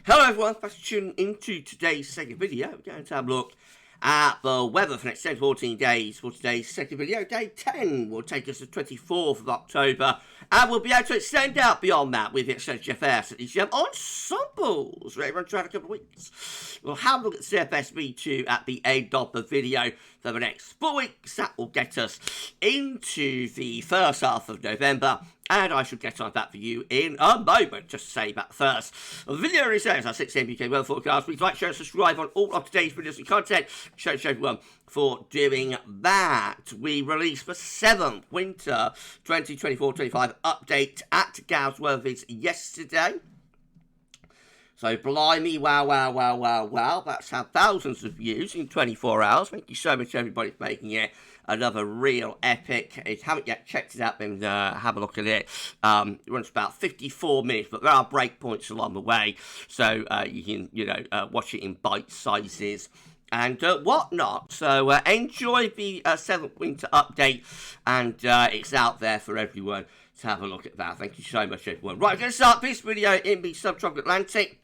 Hello everyone, thanks for tuning into today's second video. We're going to have a look at the weather for the next 10 to 14 days. For today's second video, day 10 will take us to the 24th of October, and we'll be able to extend out beyond that with the extended GFS and ECM ensembles. Ready to run throughout a couple of weeks. We'll have a look at CFS-V2 at the end of the video for the next 4 weeks. That will get us into the first half of November. And I shall get on that for you in a moment, just to say that first. The video is our 6 AM UK weather forecast. Please like, share, and subscribe on all of today's videos and content. Show everyone for doing that. We released the 7th winter 2024-25 update at GavsWeatherVids yesterday. So, blimey, wow. That's had thousands of views in 24 hours. Thank you so much, everybody, for making it another real epic. If you haven't yet checked it out, then have a look at it. It runs about 54 minutes, but there are breakpoints along the way. So, you can, watch it in bite sizes and whatnot. So, enjoy the 7th winter update, and it's out there for everyone to have a look at that. Thank you so much, everyone. Right, I'm going to start this video in the subtropical Atlantic.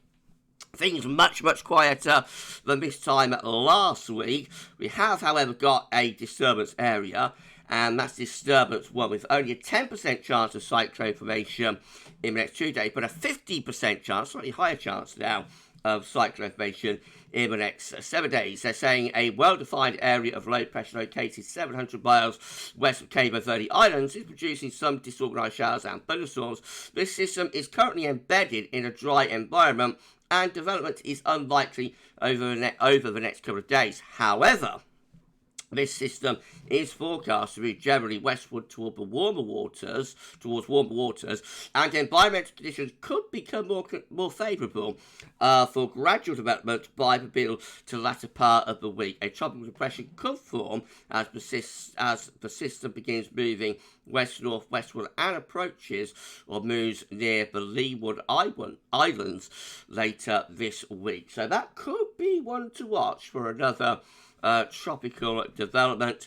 Things much quieter than this time last week. We have, however, got a disturbance area, and that's disturbance 1 with only a 10% chance of cyclone formation in the next 2 days, but a 50% chance, slightly higher chance now, of cyclone formation in the next 7 days. They're saying a well-defined area of low pressure located 700 miles west of Cape Verde Islands is producing some disorganized showers and thunderstorms. This system is currently embedded in a dry environment, and development is unlikely over the next couple of days. However, this system is forecast to move generally westward towards warmer waters, and environmental conditions could become more favourable for gradual development by the middle to the latter part of the week. A tropical depression could form as the system begins moving west-northwestward and approaches or moves near the Leeward Islands later this week. So that could be one to watch for another tropical development.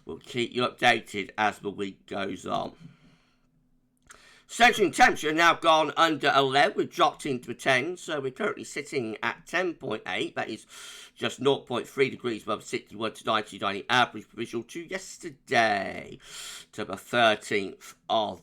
We'll keep you updated as the week goes on. Central temperature now gone under 11. We've dropped into the 10s, so we're currently sitting at 10.8. That is just 0.3 degrees above 61 to 99 average visual to yesterday, to the 13th of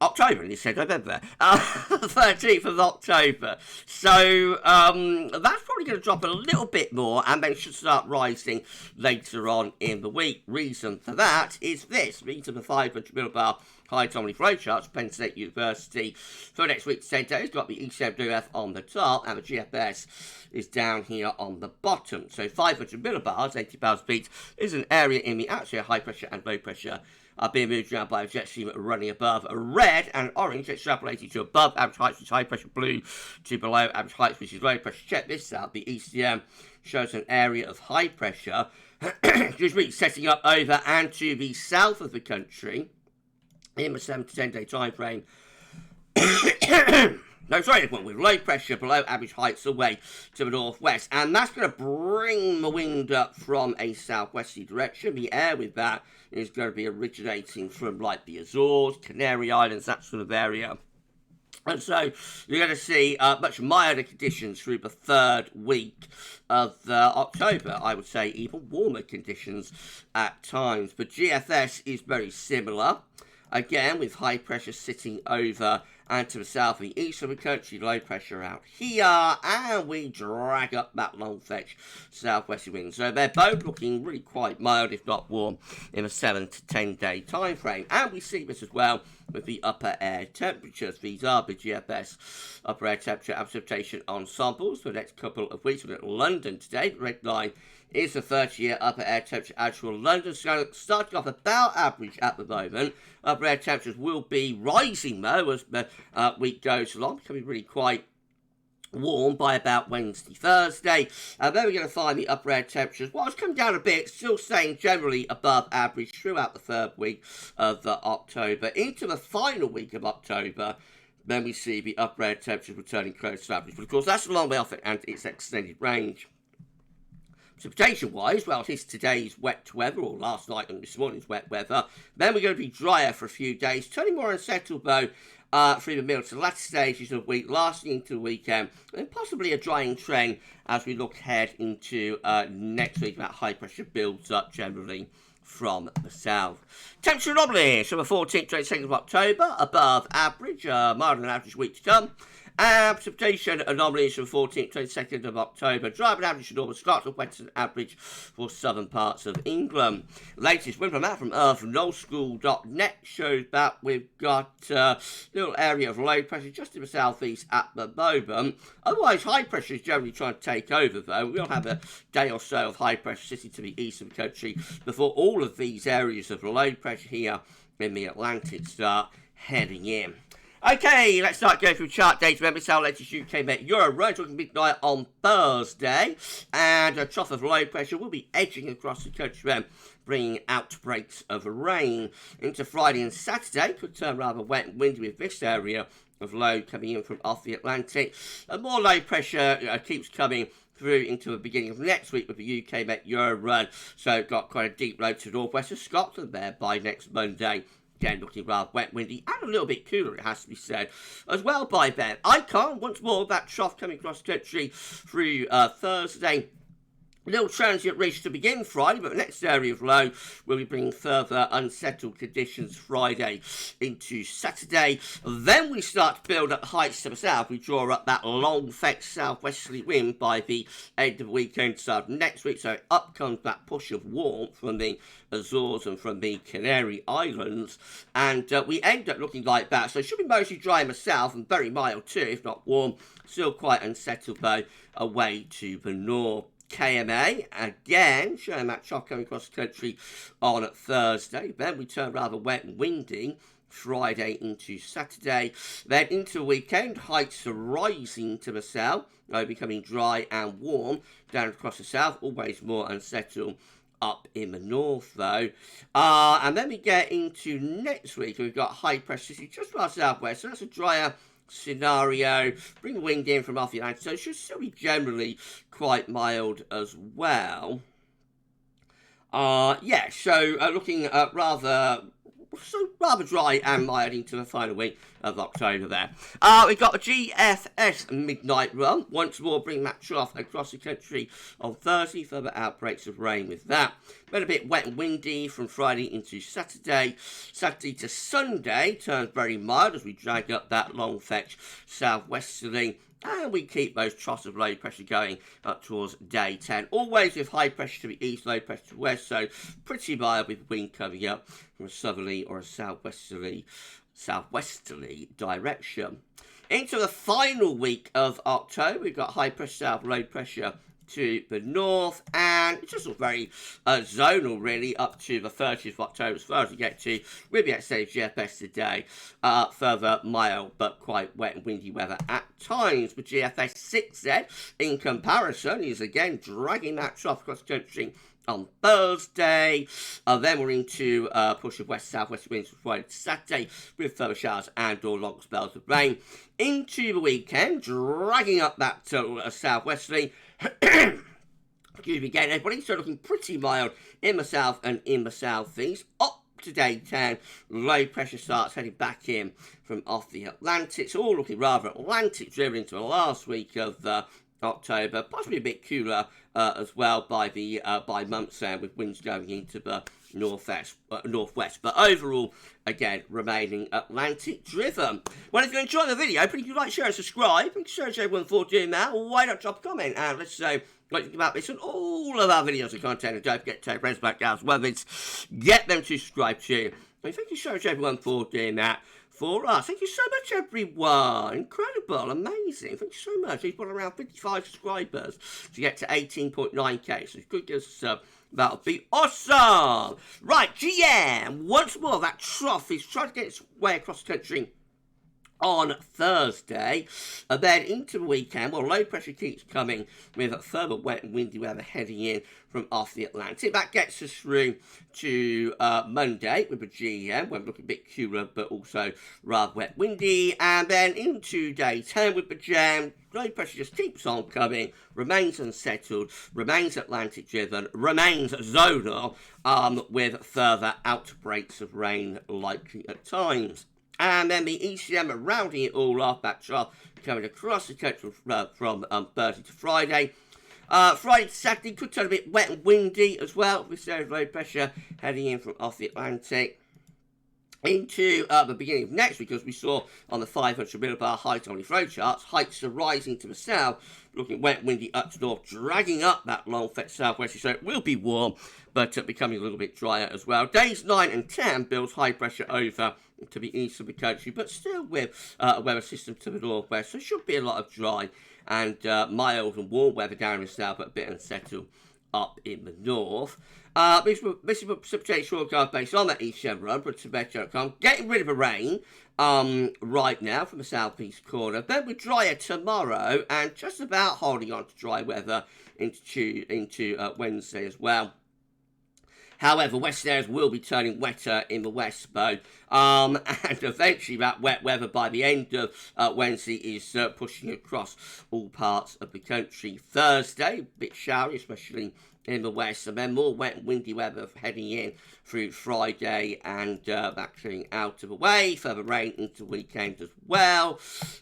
October, and he said November, 13th of October. So that's probably going to drop a little bit more, and then should start rising later on in the week. Reason for that is this. These are the 500 millibar high anomaly flow charts, Penn State University. For next week's 10 days, got the ECM on the top, and the GFS is down here on the bottom. So 500 millibars, 80 pounds feet, is an area in the atmosphere, high pressure and low pressure are being moved around by a jet stream running above red and orange, extrapolated to above average heights, which is high pressure, blue to below average heights, which is low pressure. Check this out. The ECM shows an area of high pressure, excuse me, setting up over and to the south of the country in the 7 to 10 day time frame. No, sorry, everyone, with low pressure below average heights away to the northwest. And that's going to bring the wind up from a southwesterly direction. The air with that is going to be originating from, like, the Azores, Canary Islands, that sort of area. And so you're going to see much milder conditions through the 3rd week of October. I would say even warmer conditions at times. But GFS is very similar. Again, with high pressure sitting over and to the south and the east of the country, low pressure out here, and we drag up that long fetch southwesterly wind. So they're both looking really quite mild, if not warm, in a 7 to 10 day time frame. And we see this as well with the upper air temperatures. These are the GFS upper air temperature precipitation ensembles for the next couple of weeks. We're at London today. The red line is the 30-year upper air temperature actual London, starting off about average at the moment. Upper air temperatures will be rising though as the week goes along, becoming really quite warm by about Wednesday, Thursday. And then we're going to find the upper air temperatures, well, it's come down a bit, still staying generally above average throughout the 3rd week of October. Into the final week of October, then we see the upper air temperatures returning close to average. But of course, that's a long way off it and its extended range. Precipitation-wise, well, it is today's wet weather, or last night and this morning's wet weather. Then we're going to be drier for a few days, turning more unsettled, though, through the middle to the latter stages of the week, lasting into the weekend, and possibly a drying trend as we look ahead into next week. That high pressure builds up generally from the south. Temperature anomalies from the 14th to 22nd of October, above average, milder than average week to come. And precipitation anomalies from 14th to 22nd of October. Dry but average to northern Scotland, wetter than average for southern parts of England. Latest wind from earth.nullschool.net shows that we've got a little area of low pressure just in the southeast at the moment. Otherwise, high pressure is generally trying to take over, though. We'll have a day or so of high pressure sitting to the east of the country before all of these areas of low pressure here in the Atlantic start heading in. Okay, let's start going through chart data. Remember, it's our latest UK Met Euro run, talking midnight on Thursday. And a trough of low pressure will be edging across the country then, bringing outbreaks of rain into Friday and Saturday. Could turn rather wet and windy with this area of low coming in from off the Atlantic. And more low pressure keeps coming through into the beginning of next week with the UK Met Euro run. So got quite a deep low to the northwest of Scotland there by next Monday. Again, looking rather wet, windy, and a little bit cooler, it has to be said, as well by then. Icon, once more, that trough coming across the country through Thursday. A little transient reach to begin Friday, but the next area of low will be bringing further unsettled conditions Friday into Saturday. Then we start to build up heights to the south. We draw up that long fetch southwesterly wind by the end of the weekend, start next week. So up comes that push of warmth from the Azores and from the Canary Islands. And we end up looking like that. So it should be mostly dry in the south and very mild too, if not warm. Still quite unsettled though, away to the north. KMA, again, showing that trough coming across the country on Thursday. Then we turn rather wet and windy Friday into Saturday. Then into the weekend, heights are rising to the south, becoming dry and warm down across the south, always more unsettled up in the north though. And then we get into next week, we've got high pressure just for our southwest, so that's a drier scenario. Bring the wind in from off the Atlantic, so it should still be generally quite mild as well. Looking rather dry and mild into the final week of October there. We've got a GFS midnight run. Once more, bring that trough across the country on Thursday. Further outbreaks of rain with that. Been a bit wet and windy from Friday into Saturday. Saturday to Sunday turns very mild as we drag up that long fetch southwesterly. And we keep those troughs of low pressure going up towards day 10. Always with high pressure to the east, low pressure to the west. So pretty mild with wind coming up from a southerly or a southwesterly direction. Into the final week of October, we've got high pressure south, low pressure to the north, and it's just all very zonal really up to the 30th of October as far as we get to. We'll be at stage GFS today, further mild but quite wet and windy weather at times. But GFS 6Z in comparison is again dragging that trough across the country on Thursday. Then we're into push of west-southwest winds from Friday to Saturday with further showers and or long spells of rain. Into the weekend, dragging up that southwesterly. Excuse me again, everybody. So looking pretty mild in the south and in the southeast. Up to day 10, low pressure starts heading back in from off the Atlantic. It's all looking rather Atlantic driven into the last week of October, possibly a bit cooler as well by month's end with winds going into the northwest, but overall, again, remaining Atlantic driven. Well, if you enjoyed the video, please like, share, and subscribe. Thank you so much everyone for doing that. Why not drop a comment and let's say what you think about this and all of our videos and content. And don't forget to tell friends about GavsWeatherVids. Get them to subscribe too. And thank you so much everyone for doing that for us. Thank you so much everyone. Incredible, amazing. Thank you so much. We've got around 55 subscribers to get to 18.9k. So if you could give us a sub, that'll be awesome. Right, GM. Once more, that trough is trying to get its way across the country on Thursday, and then into the weekend. Well, low pressure keeps coming with further wet and windy weather heading in from off the Atlantic. That gets us through to Monday with a GM, when we're looking a bit cooler but also rather wet windy, and then into day 10 with the jam. Low pressure just keeps on coming, remains unsettled, remains Atlantic driven, remains zonal, with further outbreaks of rain likely at times. and then the ECM are rounding it all off, that trough coming across the country from Thursday to Friday. Friday to Saturday could turn a bit wet and windy as well, with some low pressure heading in from off the Atlantic into the beginning of next week, as we saw on the 500 millibar height only flow charts. Heights are rising to the south, looking wet and windy up to north, dragging up that long fetch southwesterly, so it will be warm, but becoming a little bit drier as well. Days 9 and 10 builds high pressure over to the east of the country, but still with a weather system to the northwest, so it should be a lot of dry and mild and warm weather down in the south, but a bit unsettled up in the north. This is a precipitation forecast based on that ECM run, but to getting rid of the rain right now from the southeast corner. Then we're drier tomorrow and just about holding on to dry weather into Wednesday as well. However, western areas will be turning wetter in the west, though, and eventually that wet weather by the end of Wednesday is pushing across all parts of the country. Thursday, a bit showery, especially in the west, and then more wet and windy weather heading in through Friday, and that clearing out of the way. Further rain into the weekend as well.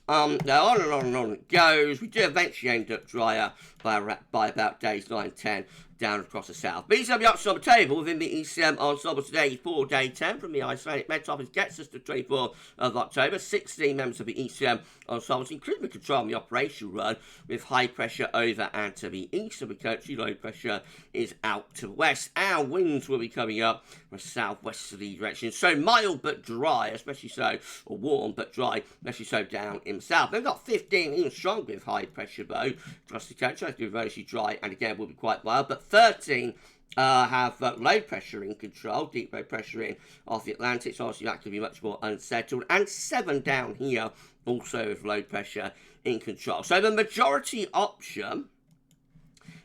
Now on and on and on it goes. We do eventually end up drier by about days 9 and 10 down across the south. These are the options on the table within the ECM ensemble today for day 10 from the Icelandic Met Office gets us to 24th of October. 16 members of the ECM ensembles, including the control of the operation run, with high pressure over and to the east of the country. Low pressure is out to the west, and winds will be coming up from a southwesterly direction. So mild but dry, especially so, or warm but dry, especially so down in the south. They've got 15 even strong with high pressure though across the country. It's going to be mostly dry, and again will be quite mild, but 13 have low pressure in control, deep low pressure in off the Atlantic, so obviously that could be much more unsettled, and 7 down here also with low pressure in control. So the majority option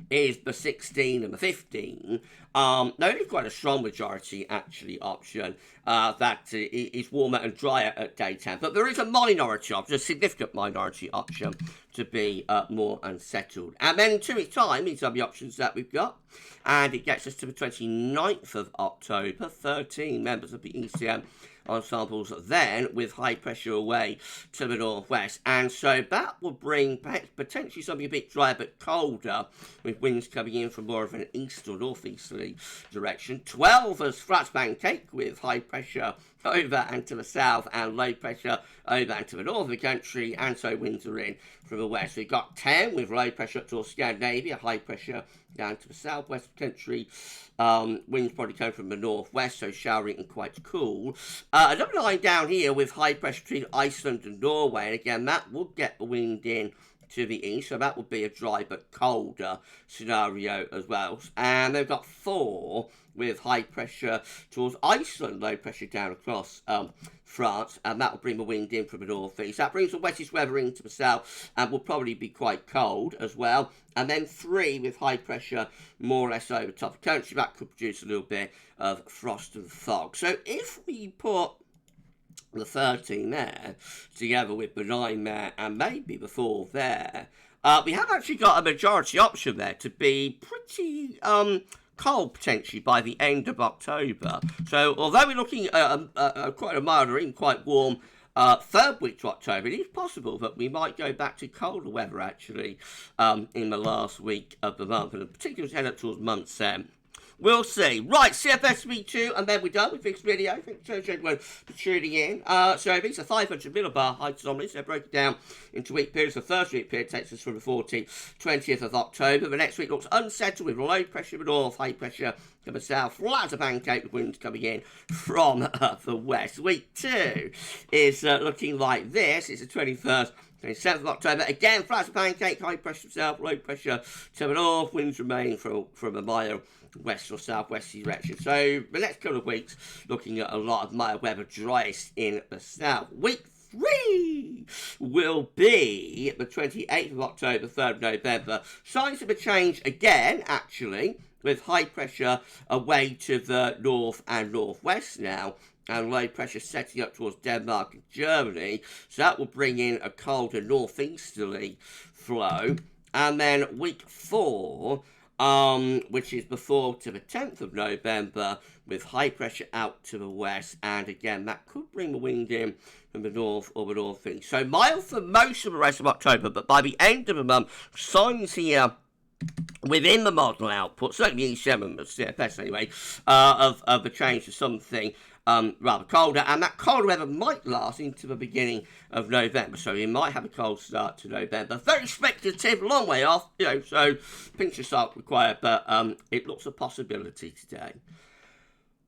is the 16 and the 15. Only quite a strong majority, actually, option that is warmer and drier at day 10. But there is a minority option, a significant minority option, to be more unsettled. And then in 2 weeks' time, these are the options that we've got. And it gets us to the 29th of October. 13 members of the ECM ensembles then with high pressure away to the northwest, and so that will bring potentially something a bit drier but colder, with winds coming in from more of an east or northeasterly direction. 12 as flat pancake with high pressure over and to the south and low pressure over and to the north of the country, and so winds are in from the west. We've got 10 with low pressure up towards Scandinavia, high pressure down to the southwest of the country. Winds probably come from the northwest, so showery and quite cool. Another line down here with high pressure between Iceland and Norway, and again that will get the wind in to the east, so that would be a dry but colder scenario as well. And they've got 4 with high pressure towards Iceland, low pressure down across France, and that will bring the wind in from the northeast. That brings the wettest weather into the south and will probably be quite cold as well. And then 3 with high pressure more or less over the top of the country. That could produce a little bit of frost and fog. So if we put the 13 there together with the 9 there and maybe the 4 there, we have actually got a majority option there to be pretty cold potentially by the end of October. So although we're looking at quite a milder and quite warm third week to October, it is possible that we might go back to colder weather actually in the last week of the month, and particularly head up towards month's end. We'll see. Right, CFS V2, and then we're done with this video. Thanks so much everyone for tuning in. So these are 500 millibar height anomalies. They're broken down into week periods. The first week period takes us from the 14th, 20th of October. The next week looks unsettled with low pressure in the north, high pressure to the south, flat as a pancake with winds coming in from the west. Week 2 is looking like this. It's the 21st. 27th of October, again, flat as a pancake, high pressure south, low pressure to the north, winds remain from a mile west or southwesterly direction. So the next couple of weeks, looking at a lot of mild weather, driest in the south. Week 3 will be the 28th of October, 3rd of November. Signs of a change again, actually, with high pressure away to the north and northwest now, and low pressure setting up towards Denmark and Germany. So that will bring in a colder northeasterly flow. And then week 4 which is before to the 10th of November, with high pressure out to the west, and again, that could bring the wind in from the north or the northeast. So mild for most of the rest of October, but by the end of the month, signs here within the model output, certainly ECM and the GFS anyway, of the change to something rather colder, and that cold weather might last into the beginning of November, so you might have a cold start to November. Very speculative, long way off, so pinch of salt required, but it looks a possibility today.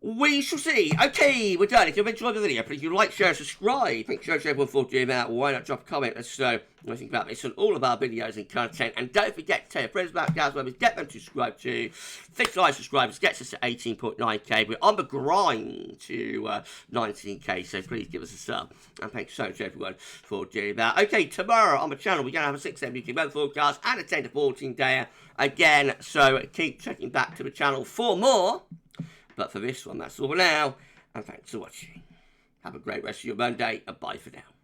We shall see. Okay, we're done. If you've enjoyed the video, please do like, share, and subscribe. Thanks so much everyone for doing that. Why not drop a comment? Let's know what you think about this and all of our videos and content. And don't forget to tell your friends about GavsWeatherVids. Get them to subscribe to. 55 subscribers gets us to 18.9k. We're on the grind to 19k, so please give us a sub. And thanks so much everyone for doing that. Okay, tomorrow on the channel we're going to have a 6 a.m. UK weather forecast and a 10 to 14 day again. So keep checking back to the channel for more. But for this one, that's all for now, and thanks for watching. Have a great rest of your Monday, and bye for now.